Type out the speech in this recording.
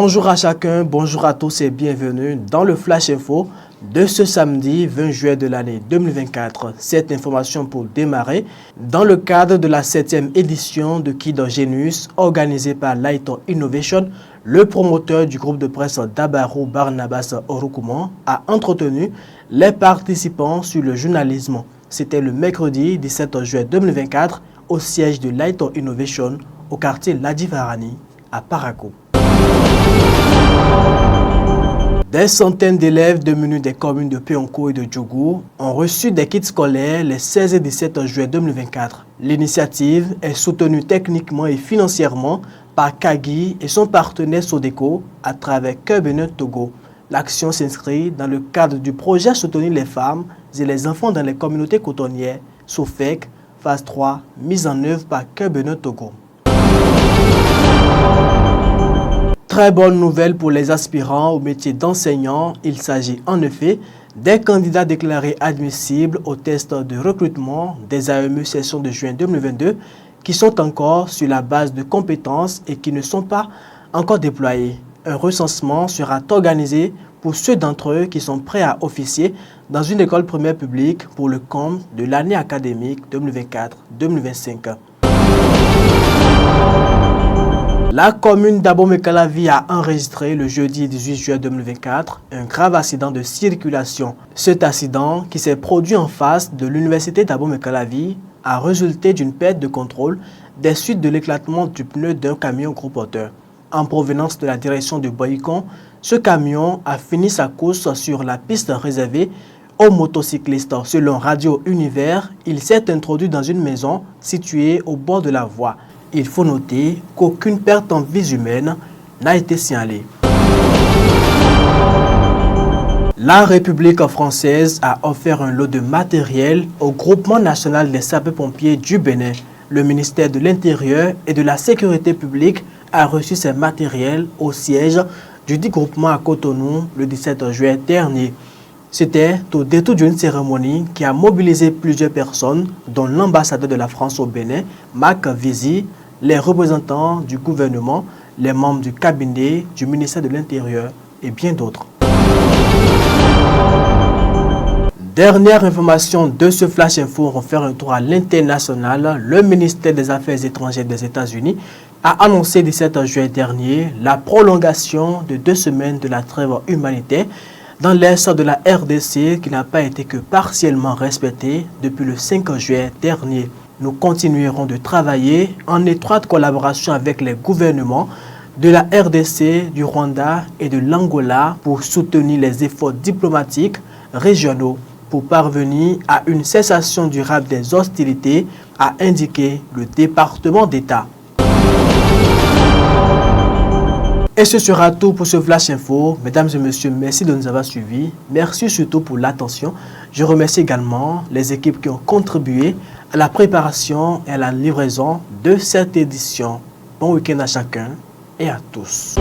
Bonjour à chacun, bonjour à tous et bienvenue dans le Flash Info de ce samedi 20 juillet de l'année 2024. Cette information pour démarrer dans le cadre de la 7e édition de Kid Genius organisée par Lighton Innovation. Le promoteur du groupe de presse Dabarou Barnabas Orukuman a entretenu les participants sur le journalisme. C'était le mercredi 17 juillet 2024 au siège de Lighton Innovation au quartier Ladivarani à Parakou. Des centaines d'élèves devenus des communes de Péonko et de Djougou ont reçu des kits scolaires les 16 et 17 juillet 2024. L'initiative est soutenue techniquement et financièrement par Kagi et son partenaire Sodeco à travers Cœur Bénin Togo. L'action s'inscrit dans le cadre du projet Soutenir les femmes et les enfants dans les communautés cotonnières, SOFEC, phase 3, mise en œuvre par Cœur Bénin Togo. Très bonne nouvelle pour les aspirants au métier d'enseignant. Il s'agit en effet des candidats déclarés admissibles au test de recrutement des AME session de juin 2022 qui sont encore sur la base de compétences et qui ne sont pas encore déployés. Un recensement sera organisé pour ceux d'entre eux qui sont prêts à officier dans une école primaire publique pour le compte de l'année académique 2024-2025. La commune d'Abomey-Calavi a enregistré le jeudi 18 juillet 2024 un grave accident de circulation. Cet accident, qui s'est produit en face de l'université d'Abomey-Calavi, a résulté d'une perte de contrôle des suites de l'éclatement du pneu d'un camion gros porteur. En provenance de la direction de Boycon, ce camion a fini sa course sur la piste réservée aux motocyclistes. Selon Radio Univers, il s'est introduit dans une maison située au bord de la voie. Il faut noter qu'aucune perte en vies humaines n'a été signalée. La République française a offert un lot de matériel au Groupement national des sapeurs-pompiers du Bénin. Le ministère de l'Intérieur et de la Sécurité publique a reçu ces matériels au siège du dit groupement à Cotonou le 17 juillet dernier. C'était au détour d'une cérémonie qui a mobilisé plusieurs personnes, dont l'ambassadeur de la France au Bénin, Marc Vizy, les représentants du gouvernement, les membres du cabinet du ministère de l'Intérieur et bien d'autres. Dernière information de ce Flash Info, on va faire un tour à l'international. Le ministère des Affaires étrangères des États-Unis a annoncé le 17 juillet dernier la prolongation de 2 semaines de la trêve humanitaire dans l'est de la RDC qui n'a pas été que partiellement respectée depuis le 5 juillet dernier. Nous continuerons de travailler en étroite collaboration avec les gouvernements de la RDC, du Rwanda et de l'Angola pour soutenir les efforts diplomatiques régionaux pour parvenir à une cessation durable des hostilités, a indiqué le département d'État. Et ce sera tout pour ce Flash Info. Mesdames et messieurs, merci de nous avoir suivis. Merci surtout pour l'attention. Je remercie également les équipes qui ont contribué à la préparation et à la livraison de cette édition. Bon week-end à chacun et à tous.